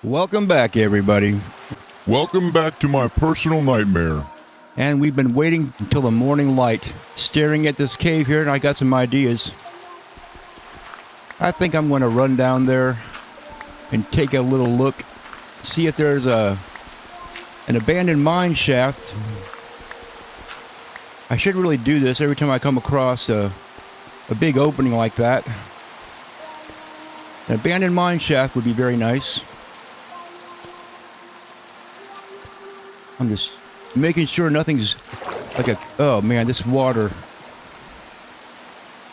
Welcome back, everybody. Welcome back to my personal nightmare. And we've been waiting until the morning light, staring at this cave here, and I got some ideas. I think I'm going to run down there and take a little look, see if there's an abandoned mine shaft. I should really do this every time I come across a big opening like that. An abandoned mine shaft would be very nice. I'm just making sure nothing's like oh man, this water.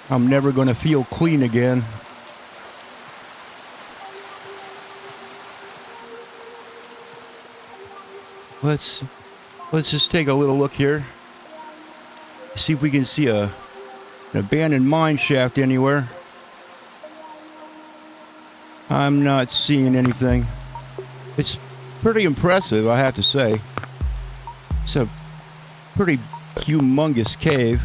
I'm never going to feel clean again. Let's just take a little look here. See if we can see an abandoned mine shaft anywhere. I'm not seeing anything. It's pretty impressive, I have to say. It's a pretty humongous cave.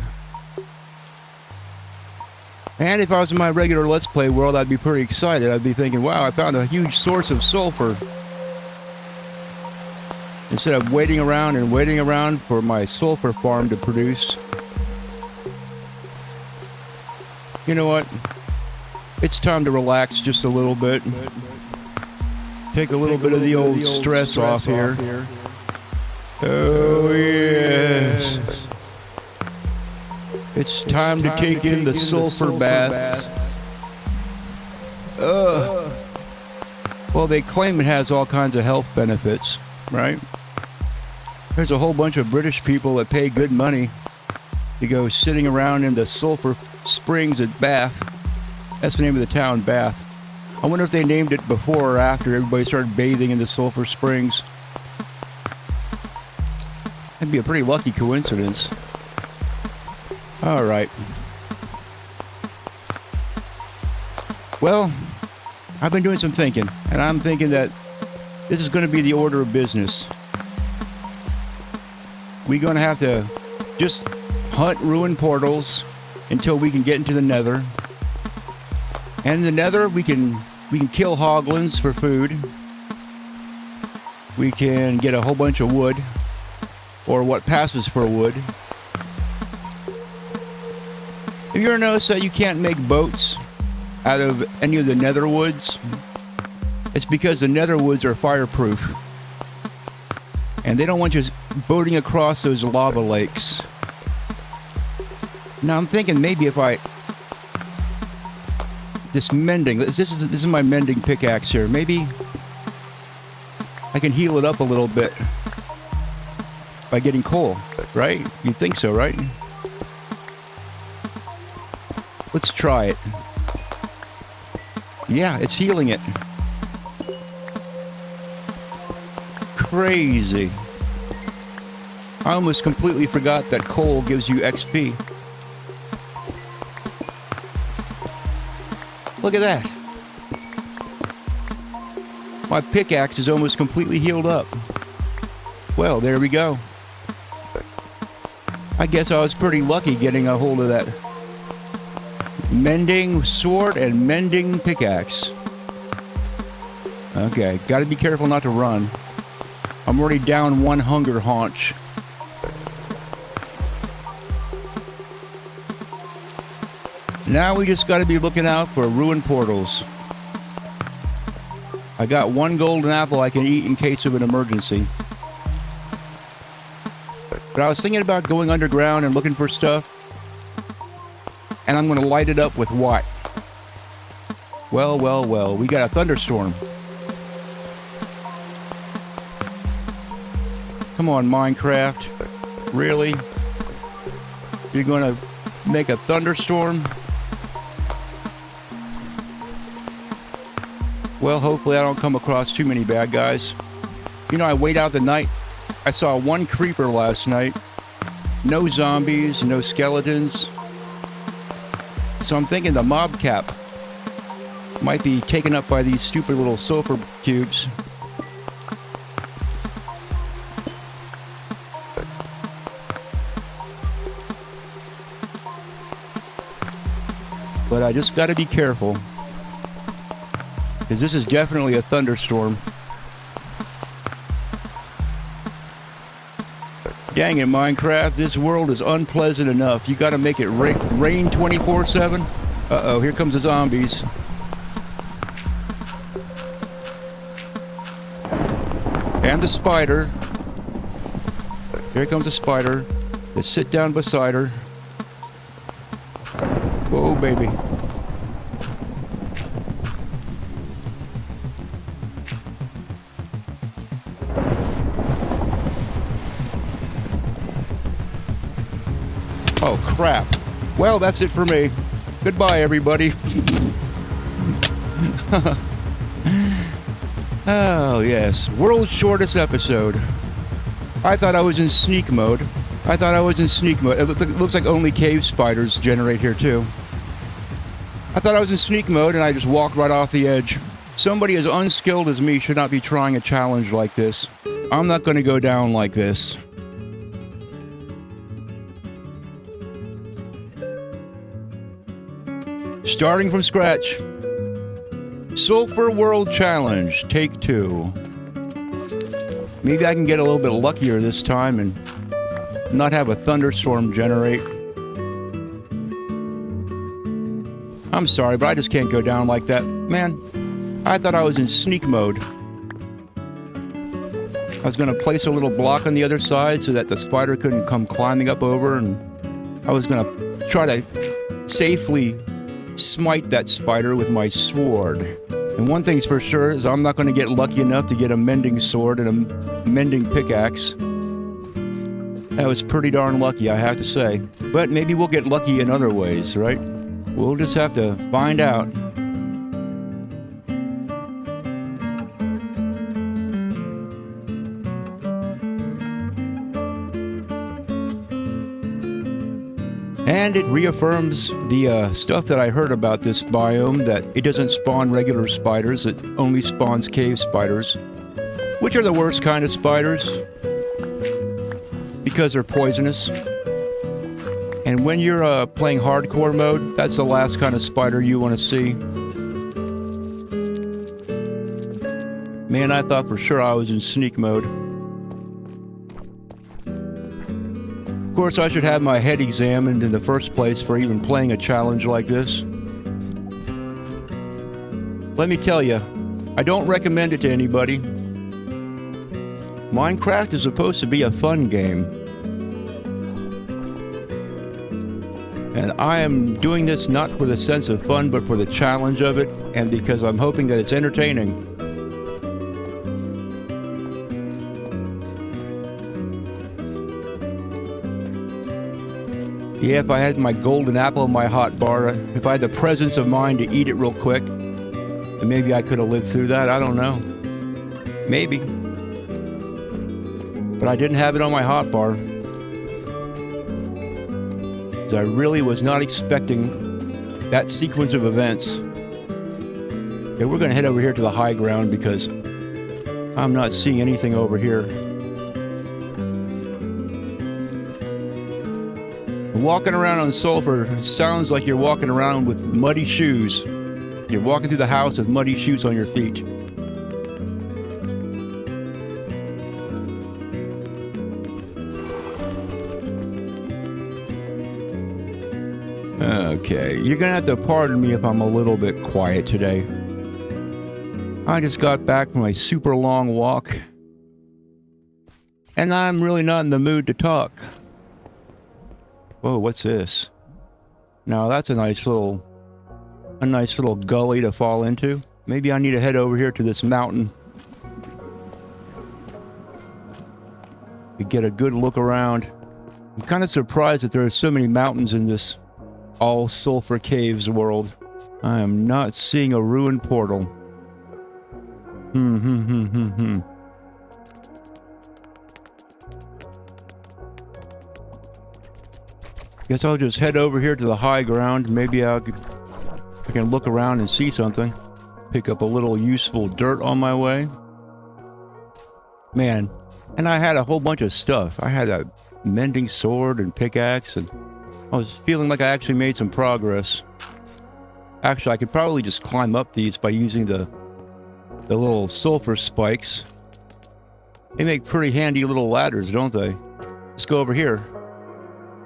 And if I was in my regular Let's Play world, I'd be pretty excited. I'd be thinking, wow, I found a huge source of sulfur. Instead of waiting around for my sulfur farm to produce. You know what? It's time to relax just a little bit. Take a little bit of the old stress off here. Oh, yes. It's time to take in the sulfur baths. Well, they claim it has all kinds of health benefits, right? There's a whole bunch of British people that pay good money to go sitting around in the sulfur springs at Bath. That's the name of the town, Bath. I wonder if they named it before or after everybody started bathing in the sulfur springs. That'd be a pretty lucky coincidence. All right. Well, I've been doing some thinking, and I'm thinking that this is going to be the order of business. We're going to have to just hunt ruined portals until we can get into the Nether. And in the Nether, we can kill hoglins for food. We can get a whole bunch of wood, or what passes for wood. Have you ever noticed that you can't make boats out of any of the nether woods? It's because the nether woods are fireproof. And they don't want you boating across those lava lakes. Now I'm thinking maybe if this is my mending pickaxe here. Maybe I can heal it up a little bit by getting coal, right? You'd think so, right? Let's try it. Yeah, it's healing it. Crazy. I almost completely forgot that coal gives you XP. Look at that. My pickaxe is almost completely healed up. Well, there we go. I guess I was pretty lucky getting a hold of that mending sword and mending pickaxe. Okay, gotta be careful not to run. I'm already down one hunger haunch. Now we just gotta be looking out for ruined portals. I got one golden apple I can eat in case of an emergency. But I was thinking about going underground and looking for stuff. And I'm going to light it up with what? Well, we got a thunderstorm. Come on, Minecraft. Really? You're going to make a thunderstorm? Well, hopefully I don't come across too many bad guys. You know, I wait out the night. I saw one creeper last night. No zombies, no skeletons. So I'm thinking the mob cap might be taken up by these stupid little sulfur cubes. But I just got to be careful, because this is definitely a thunderstorm. Dang it, Minecraft. This world is unpleasant enough. You gotta make it rain 24/7? Uh-oh, here comes the zombies. And the spider. Here comes the spider. Let's sit down beside her. Whoa, baby. Oh, crap. Well, that's it for me. Goodbye, everybody. Oh, yes. World's shortest episode. I thought I was in sneak mode. It looks like only cave spiders generate here, too. I thought I was in sneak mode, and I just walked right off the edge. Somebody as unskilled as me should not be trying a challenge like this. I'm not going to go down like this. Starting from scratch. Sulfur World Challenge, take 2. Maybe I can get a little bit luckier this time and not have a thunderstorm generate. I'm sorry, but I just can't go down like that. Man, I thought I was in sneak mode. I was going to place a little block on the other side so that the spider couldn't come climbing up over, and I was going to try to safely smite that spider with my sword. And one thing's for sure is I'm not going to get lucky enough to get a mending sword and a mending pickaxe. That was pretty darn lucky, I have to say. But maybe we'll get lucky in other ways, right? We'll just have to find out. And it reaffirms the stuff that I heard about this biome, that it doesn't spawn regular spiders, it only spawns cave spiders, which are the worst kind of spiders because they're poisonous. And when you're playing hardcore mode, that's the last kind of spider you want to see. Man, I thought for sure I was in sneak mode. Of course, I should have my head examined in the first place for even playing a challenge like this. Let me tell you, I don't recommend it to anybody. Minecraft is supposed to be a fun game. And I am doing this not for the sense of fun, but for the challenge of it, and because I'm hoping that it's entertaining. Yeah, if I had my golden apple in my hot bar, if I had the presence of mind to eat it real quick, then maybe I could have lived through that. I don't know. Maybe. But I didn't have it on my hot bar. Because I really was not expecting that sequence of events. Okay, we're going to head over here to the high ground because I'm not seeing anything over here. Walking around on Sulfur sounds like you're walking around with muddy shoes. You're walking through the house with muddy shoes on your feet. Okay, you're gonna have to pardon me if I'm a little bit quiet today. I just got back from a super long walk, and I'm really not in the mood to talk. Whoa, what's this? Now that's a nice little gully to fall into. Maybe I need to head over here to this mountain to get a good look around. I'm kind of surprised that there are so many mountains in this all sulfur caves world. I am not seeing a ruined portal. Guess I'll just head over here to the high ground. Maybe I can look around and see something. Pick up a little useful dirt on my way. Man, and I had a whole bunch of stuff. I had a mending sword and pickaxe, and I was feeling like I actually made some progress. Actually, I could probably just climb up these by using the little sulfur spikes. They make pretty handy little ladders, don't they? Let's go over here.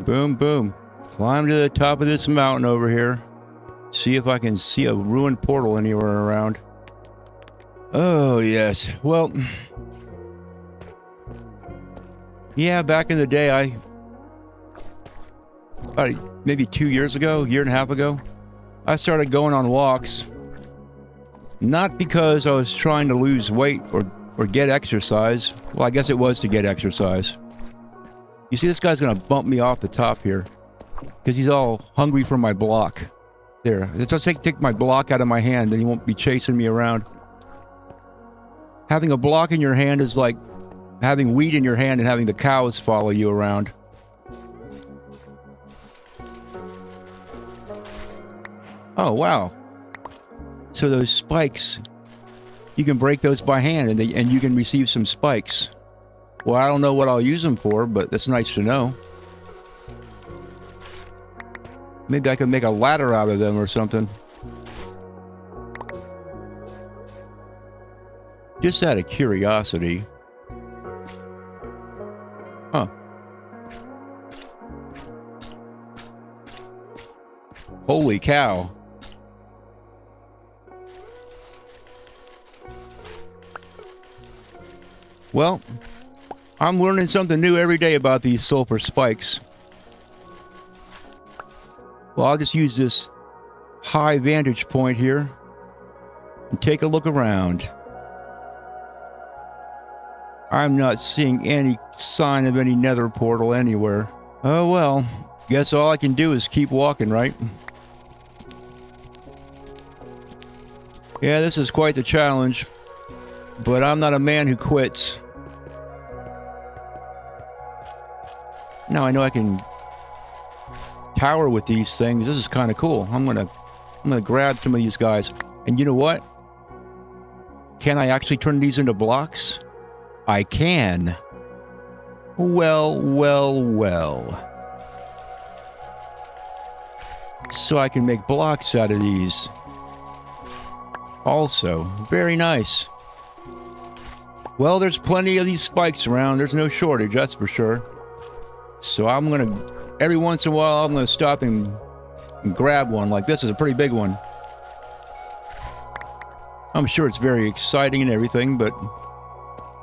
Boom, boom. Climb to the top of this mountain over here. See if I can see a ruined portal anywhere around. Oh, yes. Well, yeah, back in the day, maybe 2 years ago, a year and a half ago, I started going on walks. Not because I was trying to lose weight or get exercise. Well, I guess it was to get exercise. You see, this guy's going to bump me off the top here because he's all hungry for my block. There, just take my block out of my hand and he won't be chasing me around. Having a block in your hand is like having wheat in your hand and having the cows follow you around. Oh, wow. So those spikes, you can break those by hand and you can receive some spikes. Well, I don't know what I'll use them for, but that's nice to know. Maybe I can make a ladder out of them or something. Just out of curiosity. Huh. Holy cow. Well, I'm learning something new every day about these sulfur spikes. Well, I'll just use this high vantage point here and take a look around. I'm not seeing any sign of any nether portal anywhere. Oh well, guess all I can do is keep walking, right? Yeah, this is quite the challenge, but I'm not a man who quits. Now I know I can tower with these things. This is kind of cool. I'm gonna grab some of these guys. And you know what? Can I actually turn these into blocks? I can. Well, well, well. So I can make blocks out of these. Also, very nice. Well, there's plenty of these spikes around. There's no shortage, that's for sure. So I'm gonna, every once in a while, I'm gonna stop and grab one. Like this is a pretty big one. I'm sure it's very exciting and everything, but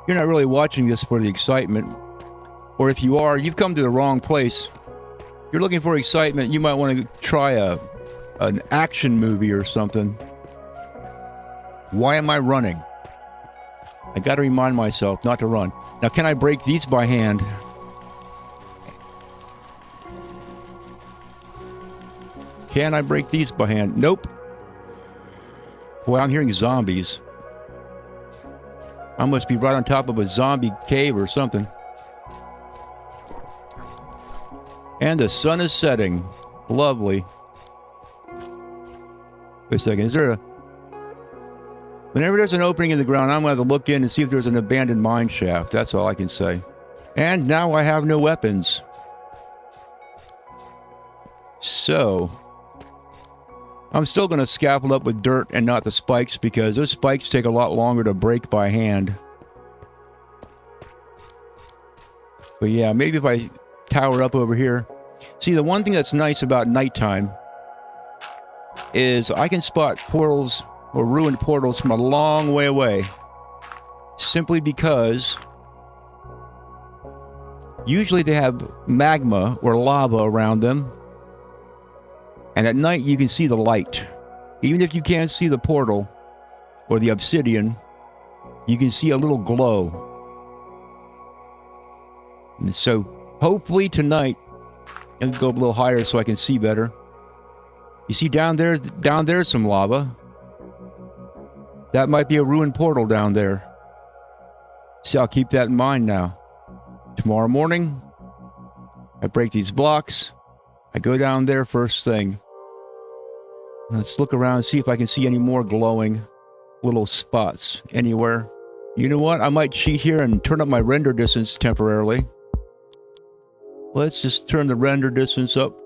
you're not really watching this for the excitement. Or if you are, you've come to the wrong place. If you're looking for excitement, you might want to try an action movie or something. Why am I running? I gotta remind myself not to run. Now, can I break these by hand? Can I break these by hand? Nope. Boy, I'm hearing zombies. I must be right on top of a zombie cave or something. And the sun is setting. Lovely. Wait a second, is there a... Whenever there's an opening in the ground, I'm going to have to look in and see if there's an abandoned mine shaft. That's all I can say. And now I have no weapons. So... I'm still going to scaffold up with dirt and not the spikes because those spikes take a lot longer to break by hand. But yeah, maybe if I tower up over here. See, the one thing that's nice about nighttime is I can spot portals or ruined portals from a long way away. Simply because usually they have magma or lava around them. And at night you can see the light. Even if you can't see the portal or the obsidian, you can see a little glow. And so hopefully tonight I'll go a little higher so I can see better. You see down there's some lava. That might be a ruined portal down there. See, I'll keep that in mind now. Tomorrow morning, I break these blocks. I go down there first thing. Let's look around and see if I can see any more glowing little spots anywhere. You know what? I might cheat here and turn up my render distance temporarily. Let's just turn the render distance up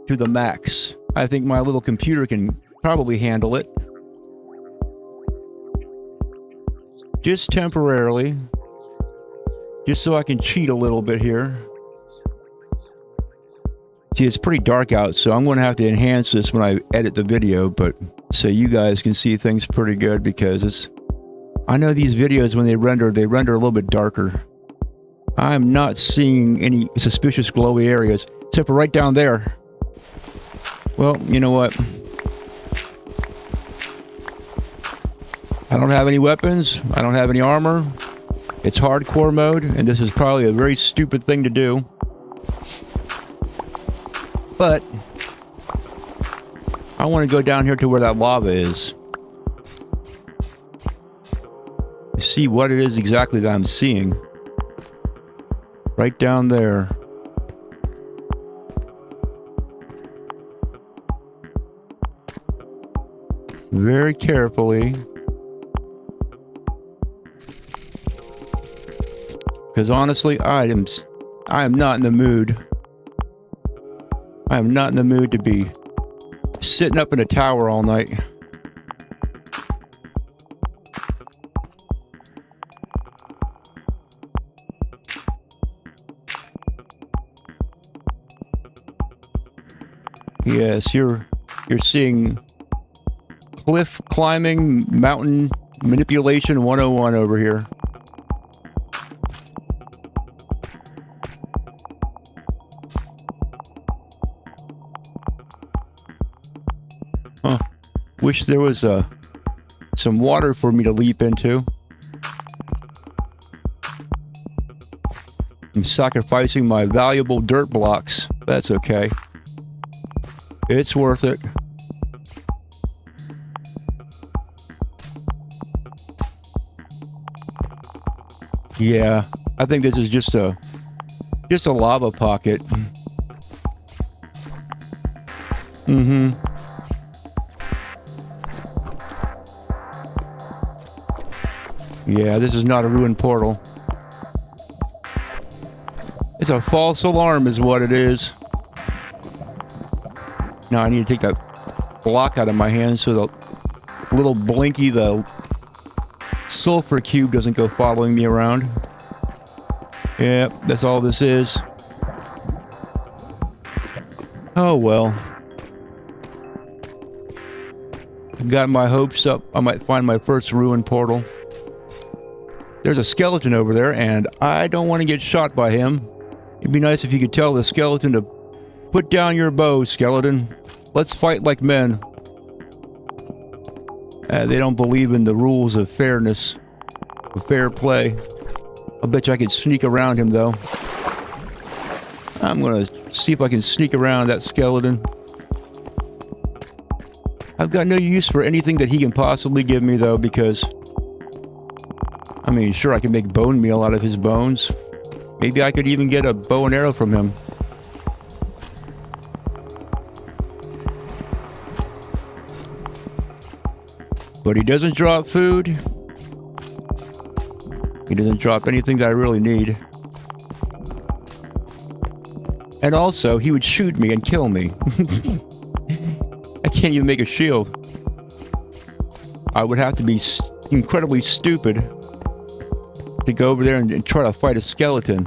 to the max. I think my little computer can probably handle it. Just temporarily. Just so I can cheat a little bit here. See, it's pretty dark out, so I'm going to have to enhance this when I edit the video, but so you guys can see things pretty good, because I know these videos, when they render a little bit darker. I'm not seeing any suspicious glowy areas, except for right down there. Well, you know what? I don't have any weapons. I don't have any armor. It's hardcore mode, and this is probably a very stupid thing to do. But I want to go down here to where that lava is. See what it is exactly that I'm seeing. Right down there. Very carefully. Because honestly, I am not in the mood. I am not in the mood to be sitting up in a tower all night. Yes, you're seeing cliff climbing, mountain manipulation 101 over here. Huh. Wish there was some water for me to leap into. I'm sacrificing my valuable dirt blocks. That's okay. It's worth it. Yeah, I think this is just a lava pocket. Mm-hmm. Yeah, this is not a ruined portal. It's a false alarm is what it is. Now I need to take that block out of my hand so the little blinky, the sulfur cube, doesn't go following me around. Yep, that's all this is. Oh well. I've got my hopes up. I might find my first ruined portal. There's a skeleton over there, and I don't want to get shot by him. It'd be nice if you could tell the skeleton to put down your bow, skeleton. Let's fight like men. They don't believe in the rules of fairness, of fair play. I bet you I could sneak around him, though. I'm gonna see if I can sneak around that skeleton. I've got no use for anything that he can possibly give me, though, because I mean, sure, I can make bone meal out of his bones. Maybe I could even get a bow and arrow from him. But he doesn't drop food. He doesn't drop anything that I really need. And also, he would shoot me and kill me. I can't even make a shield. I would have to be incredibly stupid to go over there and try to fight a skeleton.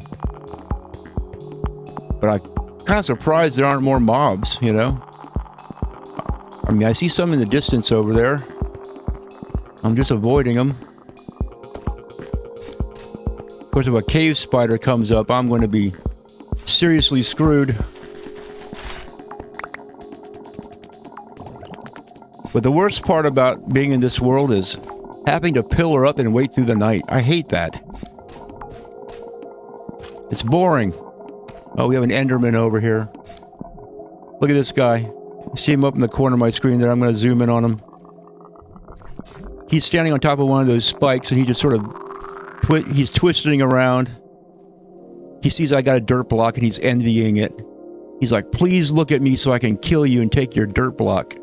But I'm kind of surprised there aren't more mobs, you know? I mean, I see some in the distance over there. I'm just avoiding them. Of course, if a cave spider comes up, I'm going to be seriously screwed. But the worst part about being in this world is having to pillar up and wait through the night. I hate that. It's boring. Oh, we have an Enderman over here. Look at this guy. See him up in the corner of my screen there. I'm going to zoom in on him. He's standing on top of one of those spikes, and he just sort of he's twisting around. He sees I got a dirt block, and he's envying it. He's like, please look at me so I can kill you and take your dirt block.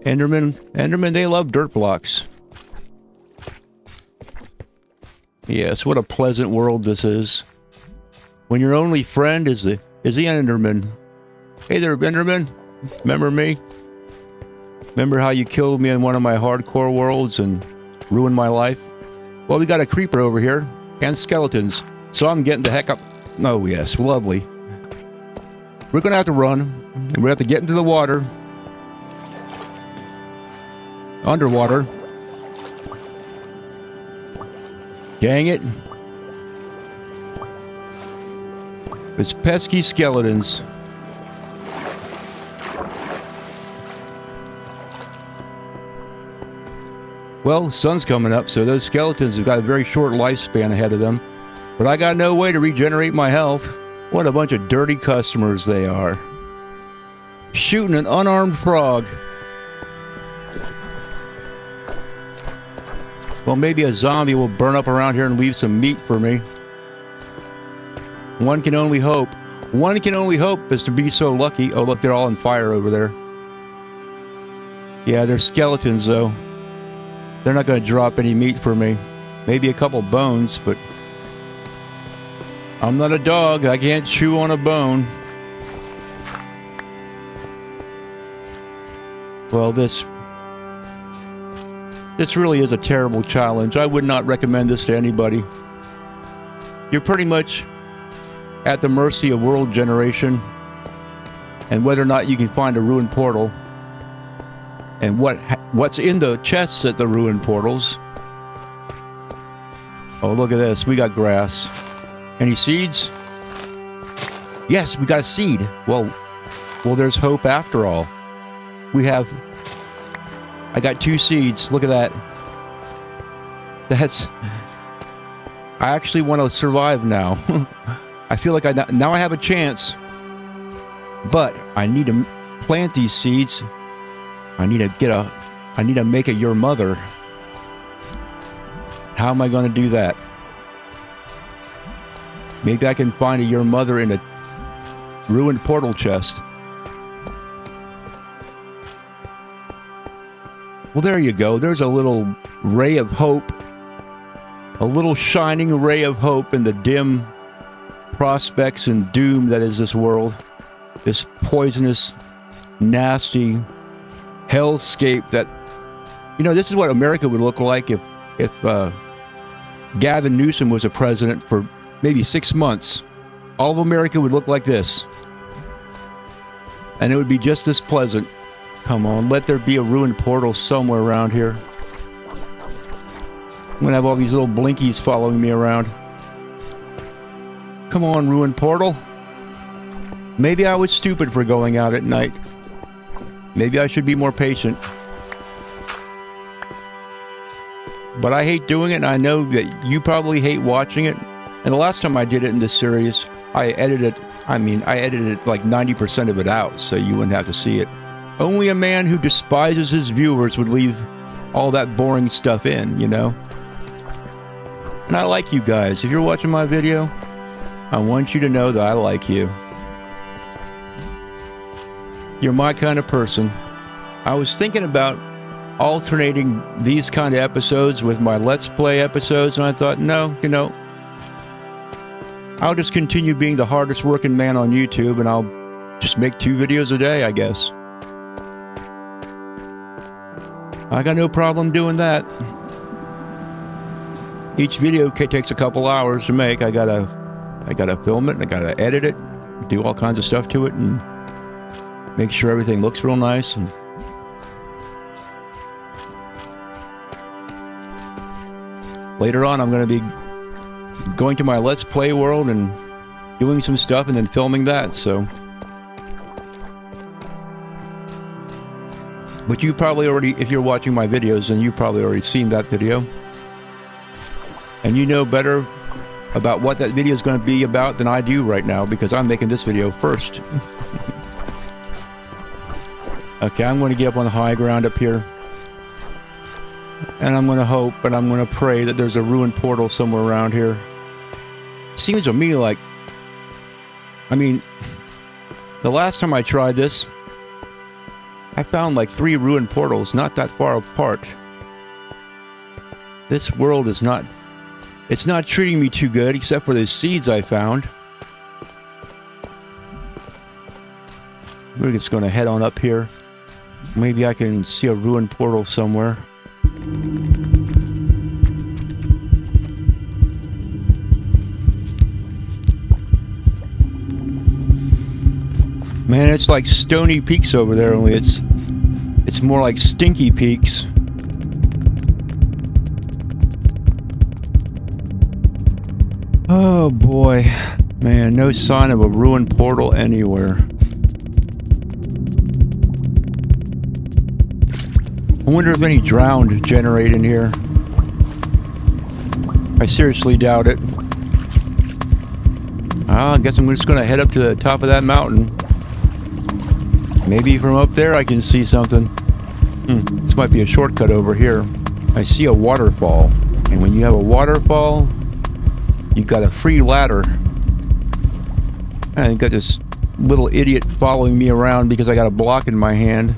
Endermen, they love dirt blocks. Yes, what a pleasant world this is. When your only friend is the Enderman. Hey there, Enderman. Remember me? Remember how you killed me in one of my hardcore worlds and ruined my life? Well, we got a creeper over here and skeletons, so I'm getting the heck up. Oh yes, lovely. We're going to have to run. And we're going to have to get into the water. Underwater. Dang it. It's pesky skeletons. Well, the sun's coming up, so those skeletons have got a very short lifespan ahead of them. But I got no way to regenerate my health. What a bunch of dirty customers they are. Shooting an unarmed frog. Well, maybe a zombie will burn up around here and leave some meat for me. One can only hope. One can only hope is to be so lucky. Oh, look, they're all on fire over there. Yeah, they're skeletons, though. They're not going to drop any meat for me. Maybe a couple bones, but I'm not a dog. I can't chew on a bone. Well, this really is a terrible challenge. I would not recommend this to anybody. You're pretty much at the mercy of world generation and whether or not you can find a ruined portal and what's in the chests at the ruined portals. Oh, look at this. We got grass. Any seeds? Yes, we got a seed. Well, there's hope after all. I got 2 seeds. Look at that. I actually want to survive now. I feel like now I have a chance. But I need to plant these seeds. I need to make it your mother. How am I going to do that? Maybe I can find your mother in a ruined portal chest. Well, there you go. There's a little ray of hope. A little shining ray of hope in the dim prospects and doom that is this world. This poisonous, nasty hellscape that... this is what America would look like if Gavin Newsom was a president for maybe 6 months. All of America would look like this. And it would be just as pleasant. Come on, let there be a ruined portal somewhere around here. I'm gonna have all these little blinkies following me around. Come on, ruined portal. Maybe I was stupid for going out at night. Maybe I should be more patient. But I hate doing it, and I know that you probably hate watching it. And the last time I did it in this series, I edited like 90% of it out, so you wouldn't have to see it. Only a man who despises his viewers would leave all that boring stuff in, And I like you guys. If you're watching my video, I want you to know that I like you. You're my kind of person. I was thinking about alternating these kind of episodes with my Let's Play episodes, and I thought, no, I'll just continue being the hardest working man on YouTube, and I'll just make 2 videos a day, I guess. I got no problem doing that. Each video takes a couple hours to make. I gotta film it, and I gotta edit it, do all kinds of stuff to it, and make sure everything looks real nice. And later on, I'm going to be going to my Let's Play world and doing some stuff and then filming that, so. But you probably already, if you're watching my videos, then you've probably already seen that video. And you know better about what that video is going to be about than I do right now, because I'm making this video first. Okay, I'm going to get up on the high ground up here. And I'm going to hope and I'm going to pray that there's a ruined portal somewhere around here. Seems to me like... the last time I tried this, I found like 3 ruined portals not that far apart. This world is not... It's not treating me too good, except for the seeds I found. We're just going to head on up here. Maybe I can see a ruined portal somewhere. Man, it's like Stony Peaks over there, only it's more like Stinky Peaks. Oh boy. Man, no sign of a ruined portal anywhere. I wonder if any drowned generate in here. I seriously doubt it. I guess I'm just going to head up to the top of that mountain. Maybe from up there I can see something. This might be a shortcut over here. I see a waterfall. And when you have a waterfall, you've got a free ladder. I got this little idiot following me around because I got a block in my hand.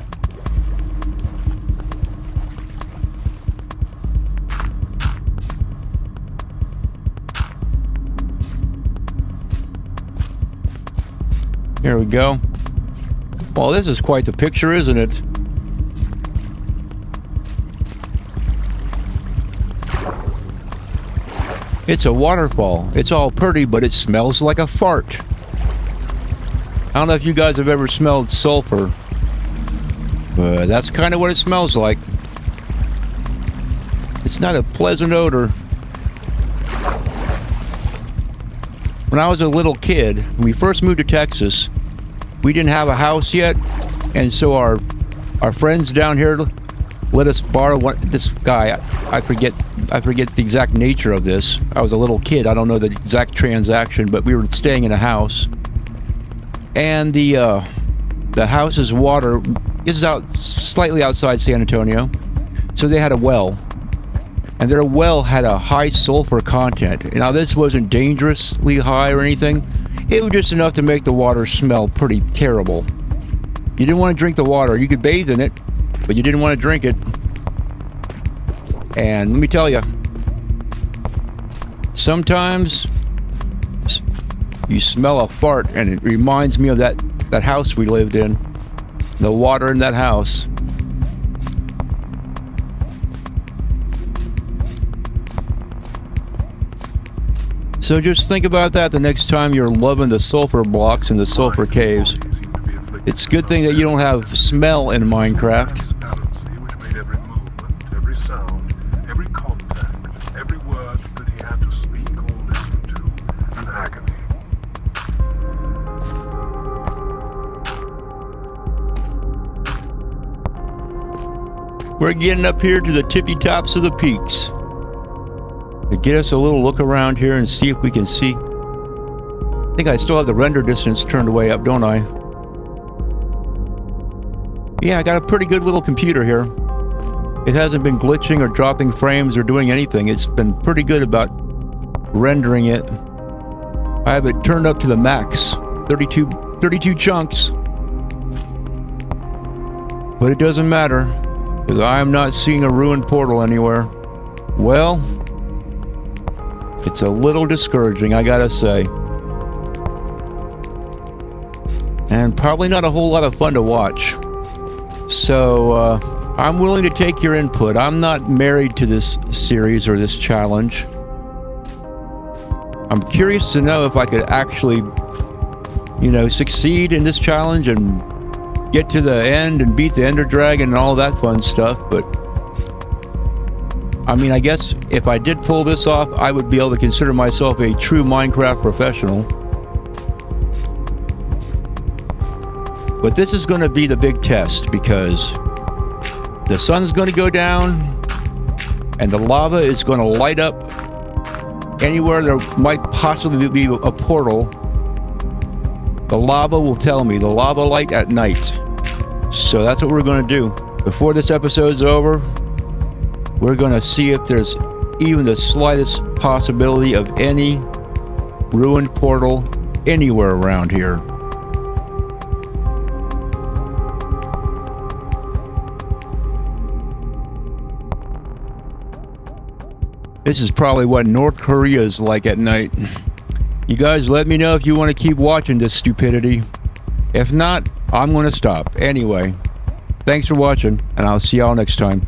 Here we go. Well, this is quite the picture, isn't it? It's a waterfall. It's all pretty, but it smells like a fart. I don't know if you guys have ever smelled sulfur, but that's kind of what it smells like. It's not a pleasant odor. When I was a little kid, when we first moved to Texas, we didn't have a house yet, and so our friends down here let us borrow this guy. I forget the exact nature of this. I was a little kid. I don't know the exact transaction, but we were staying in a house, and the house's water is out slightly outside San Antonio, so they had a well, and their well had a high sulfur content. Now this wasn't dangerously high or anything. It was just enough to make the water smell pretty terrible. You didn't want to drink the water. You could bathe in it, but you didn't want to drink it. And let me tell you, sometimes you smell a fart and it reminds me of that house we lived in. The water in that house. So just think about that the next time you're loving the sulfur blocks and the sulfur caves. It's a good thing that you don't have smell in Minecraft. Which made every movement, every sound, every contact, every word that he had to speak or listen to an agony. We're getting up here to the tippy tops of the peaks. To get us a little look around here and see if we can see. I think I still have the render distance turned way up, don't I? Yeah, I got a pretty good little computer here. It hasn't been glitching or dropping frames or doing anything. It's been pretty good about rendering it. I have it turned up to the max. 32 chunks. But it doesn't matter, because I am not seeing a ruined portal anywhere. Well, it's a little discouraging, I gotta say. And probably not a whole lot of fun to watch. So, I'm willing to take your input. I'm not married to this series or this challenge. I'm curious to know if I could actually, succeed in this challenge and get to the end and beat the Ender Dragon and all that fun stuff, but I mean, I guess if I did pull this off, I would be able to consider myself a true Minecraft professional. But this is going to be the big test, because the sun's going to go down and the lava is going to light up anywhere there might possibly be a portal. The lava will tell me, the lava light at night. So that's what we're going to do. Before this episode's over, we're going to see if there's even the slightest possibility of any ruined portal anywhere around here. This is probably what North Korea is like at night. You guys let me know if you want to keep watching this stupidity. If not, I'm going to stop. Anyway, thanks for watching, and I'll see y'all next time.